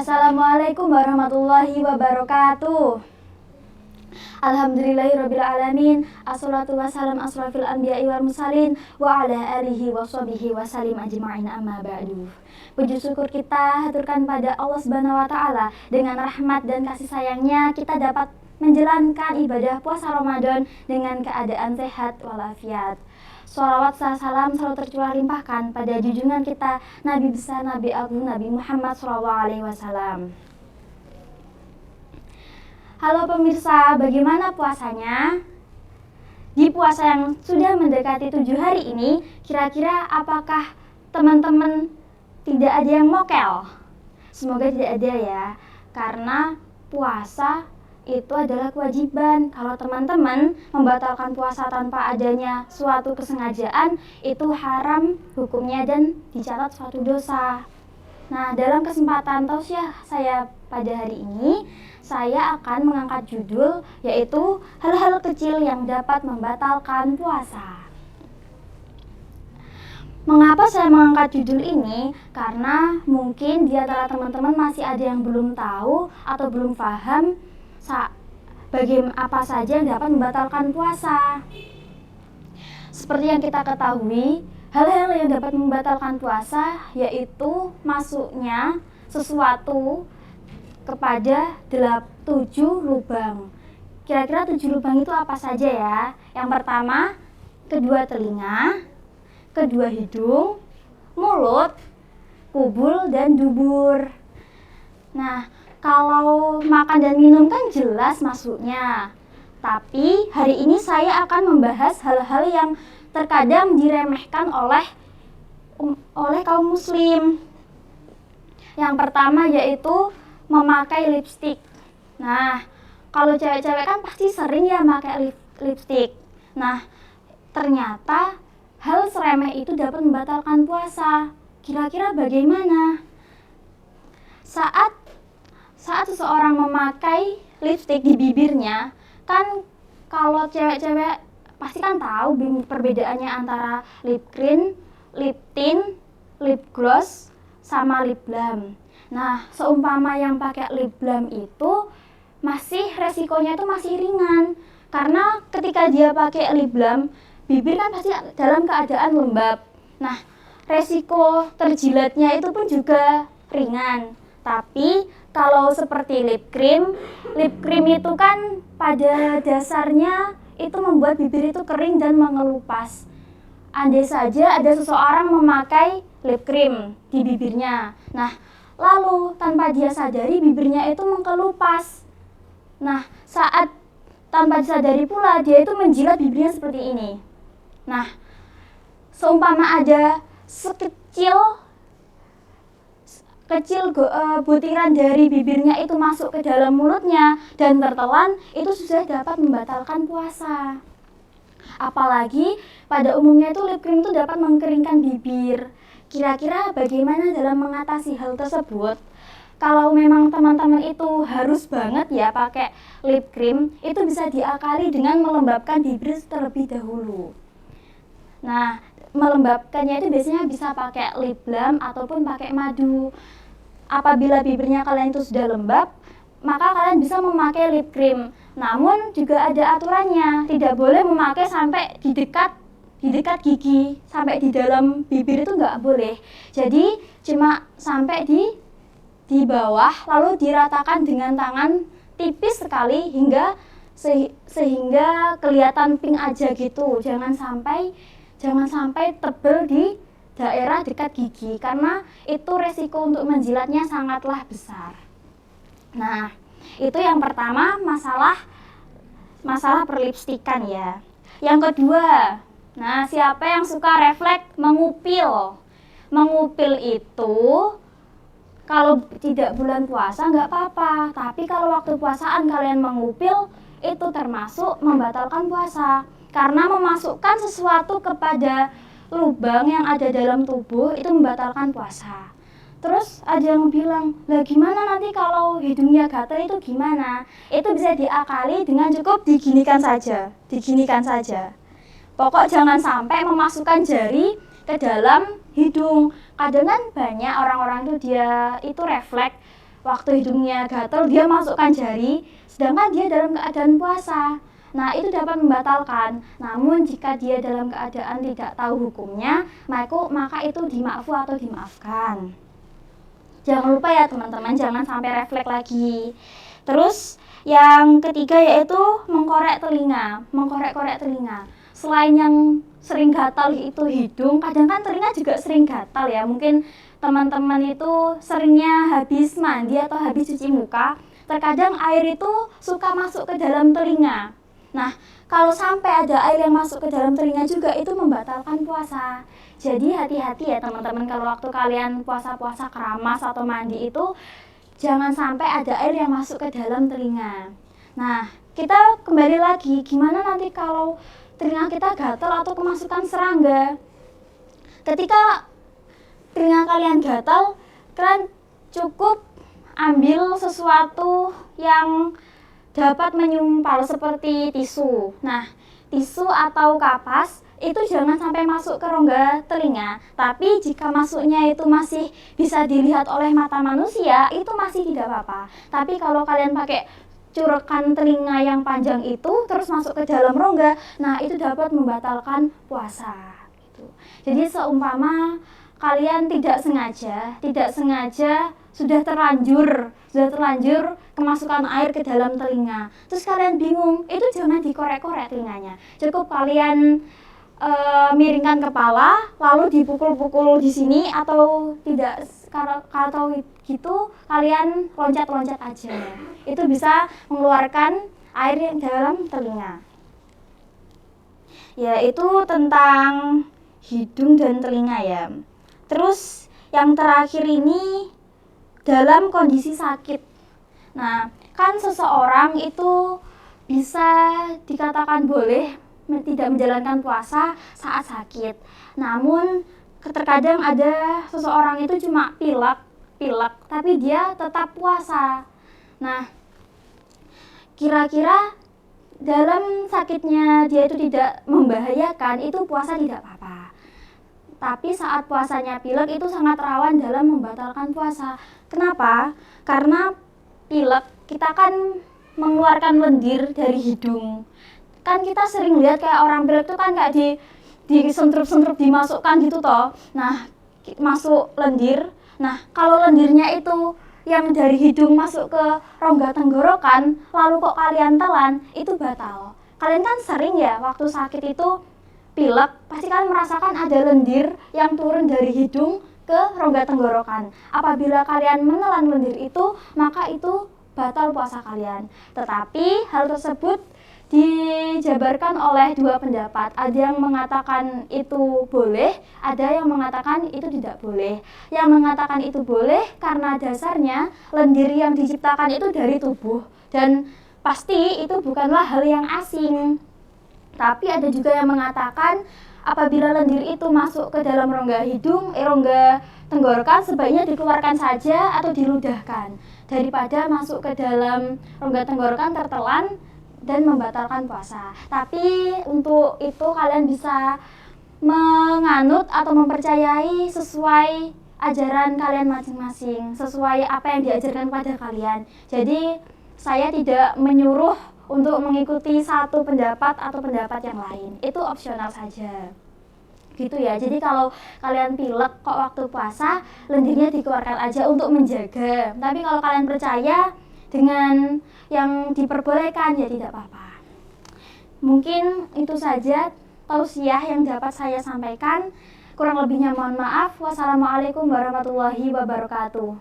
Assalamualaikum warahmatullahi wabarakatuh. Alhamdulillahirrabbilalamin. Assalatu wassalam asrafil anbiya'i wal mursalin wa ala alihi wa sahbihi wa salim ajma'in amma ba'du. Puji syukur kita haturkan pada Allah Subhanahu wa taala. Dengan rahmat dan kasih sayangnya kita dapat menjalankan ibadah puasa Ramadan dengan keadaan sehat walafiat. Sholawat salam selalu tercurah limpahkan pada junjungan kita Nabi besar Nabi Agung Nabi Muhammad SAW. Halo pemirsa, bagaimana puasanya? Di puasa yang sudah mendekati 7 hari ini, kira-kira apakah teman-teman tidak ada yang mokel? Semoga tidak ada ya, karena puasa itu adalah kewajiban. Kalau teman-teman membatalkan puasa tanpa adanya suatu kesengajaan, itu haram hukumnya dan dicatat suatu dosa. Nah, dalam kesempatan tausiah saya pada hari ini, saya akan mengangkat judul yaitu hal-hal kecil yang dapat membatalkan puasa. Mengapa saya mengangkat judul ini? Karena mungkin di antara teman-teman masih ada yang belum tahu atau belum paham bagaimana apa saja yang dapat membatalkan puasa. Seperti yang kita ketahui, hal-hal yang dapat membatalkan puasa yaitu masuknya sesuatu kepada 7 lubang. Kira-kira 7 lubang itu apa saja ya? Yang pertama, kedua telinga, kedua hidung, mulut, kubul, dan dubur. Nah, kalau makan dan minum kan jelas masuknya. Tapi hari ini saya akan membahas hal-hal yang terkadang diremehkan oleh kaum muslim. Yang pertama yaitu memakai lipstik. Nah, kalau cewek-cewek kan pasti sering ya pakai lipstik. Nah, ternyata hal seremeh itu dapat membatalkan puasa. Kira-kira bagaimana? Saat seseorang memakai lipstik di bibirnya, kan kalau cewek-cewek pasti kan tahu perbedaannya antara lip cream, lip tint, lip gloss, sama lip balm. Nah, seumpama yang pakai lip balm itu resikonya itu masih ringan. Karena ketika dia pakai lip balm, bibir kan pasti dalam keadaan lembab. Nah, resiko terjilatnya itu pun juga ringan. Tapi kalau seperti lip cream itu kan pada dasarnya itu membuat bibir itu kering dan mengelupas. Andai saja ada seseorang memakai lip cream di bibirnya, nah lalu tanpa dia sadari bibirnya itu mengelupas. Nah, saat tanpa disadari pula dia itu menjilat bibirnya seperti ini. Nah, seumpama ada butiran dari bibirnya itu masuk ke dalam mulutnya dan tertelan, itu sudah dapat membatalkan puasa. Apalagi pada umumnya itu lip cream itu dapat mengeringkan bibir. Kira-kira bagaimana dalam mengatasi hal tersebut? Kalau memang teman-teman itu harus banget ya pakai lip cream, itu bisa diakali dengan melembabkan bibir terlebih dahulu. Nah, melembabkannya itu biasanya bisa pakai lip balm ataupun pakai madu. Apabila bibirnya kalian itu sudah lembab, maka kalian bisa memakai lip cream. Namun juga ada aturannya, tidak boleh memakai sampai di dekat gigi, sampai di dalam bibir itu nggak boleh. Jadi cuma sampai di bawah, lalu diratakan dengan tangan tipis sekali sehingga kelihatan pink aja gitu. Jangan sampai tebel di daerah dekat gigi, karena itu resiko untuk menjilatnya sangatlah besar. Nah, itu yang pertama, masalah perlipstikan ya. Yang kedua, nah siapa yang suka refleks mengupil? Mengupil itu kalau tidak bulan puasa nggak apa-apa, tapi kalau waktu puasaan kalian mengupil, itu termasuk membatalkan puasa. Karena memasukkan sesuatu kepada lubang yang ada dalam tubuh itu membatalkan puasa. Terus ada yang bilang, lah gimana nanti kalau hidungnya gatal itu gimana? Itu bisa diakali dengan cukup diginikan saja. Pokok jangan sampai memasukkan jari ke dalam hidung. Kadang kan banyak orang-orang itu dia itu refleks waktu hidungnya gatel dia masukkan jari, sedangkan dia dalam keadaan puasa. Nah, itu dapat membatalkan. Namun jika dia dalam keadaan tidak tahu hukumnya, maka itu dimaafkan atau dimaafkan. Jangan lupa ya teman-teman, jangan sampai refleks lagi. Terus yang ketiga yaitu mengkorek telinga, mengkorek-korek telinga. Selain yang sering gatal itu hidung, kadang kan telinga juga sering gatal ya. Mungkin teman-teman itu seringnya habis mandi atau habis cuci muka, terkadang air itu suka masuk ke dalam telinga. Nah, kalau sampai ada air yang masuk ke dalam telinga juga itu membatalkan puasa. Jadi hati-hati ya teman-teman, kalau waktu kalian puasa-puasa keramas atau mandi itu jangan sampai ada air yang masuk ke dalam telinga. Nah, kita kembali lagi, gimana nanti kalau telinga kita gatal atau kemasukan serangga? Ketika telinga kalian gatal, kalian cukup ambil sesuatu yang dapat menyumpal seperti tisu. Nah, tisu atau kapas itu jangan sampai masuk ke rongga telinga, tapi jika masuknya itu masih bisa dilihat oleh mata manusia, itu masih tidak apa-apa. Tapi kalau kalian pakai curekan telinga yang panjang itu terus masuk ke dalam rongga, nah itu dapat membatalkan puasa gitu. Jadi seumpama kalian tidak sengaja sudah terlanjur kemasukan air ke dalam telinga, terus kalian bingung, itu jangan dikorek-korek telinganya, cukup kalian miringkan kepala lalu dipukul-pukul di sini, atau tidak, kalau gitu kalian loncat-loncat aja, itu bisa mengeluarkan air yang dalam telinga. Ya, itu tentang hidung dan telinga ya. Terus yang terakhir ini dalam kondisi sakit. Nah, kan seseorang itu bisa dikatakan boleh tidak menjalankan puasa saat sakit. Namun terkadang ada seseorang itu cuma pilek, tapi dia tetap puasa. Nah, kira-kira dalam sakitnya dia itu tidak membahayakan, itu puasa tidak apa-apa. Tapi saat puasanya pilek itu sangat rawan dalam membatalkan puasa. Kenapa? Karena pilek kita kan mengeluarkan lendir dari hidung. Kan kita sering lihat kayak orang pilek itu kan kayak disentrup-sentrup dimasukkan gitu toh. Nah, masuk lendir. Nah, kalau lendirnya itu yang dari hidung masuk ke rongga tenggorokan, lalu kok kalian telan, itu batal. Kalian kan sering ya waktu sakit itu pilek, pasti kalian merasakan ada lendir yang turun dari hidung ke rongga tenggorokan. Apabila kalian menelan lendir itu, maka itu batal puasa kalian. Tetapi hal tersebut dijabarkan oleh dua pendapat. Ada yang mengatakan itu boleh, ada yang mengatakan itu tidak boleh. Yang mengatakan itu boleh karena dasarnya lendir yang diciptakan itu dari tubuh, dan pasti itu bukanlah hal yang asing. Tapi ada juga yang mengatakan apabila lendir itu masuk ke dalam rongga hidung, rongga tenggorokan, sebaiknya dikeluarkan saja atau diludahkan daripada masuk ke dalam rongga tenggorokan tertelan dan membatalkan puasa. Tapi untuk itu kalian bisa menganut atau mempercayai sesuai ajaran kalian masing-masing, sesuai apa yang diajarkan pada kalian. Jadi saya tidak menyuruh untuk mengikuti satu pendapat atau pendapat yang lain, itu opsional saja gitu ya. Jadi kalau kalian pilek kok waktu puasa, lendirnya dikeluarkan aja untuk menjaga. Tapi kalau kalian percaya dengan yang diperbolehkan, ya tidak apa-apa. Mungkin itu saja tausiah yang dapat saya sampaikan. Kurang lebihnya mohon maaf. Wassalamualaikum warahmatullahi wabarakatuh.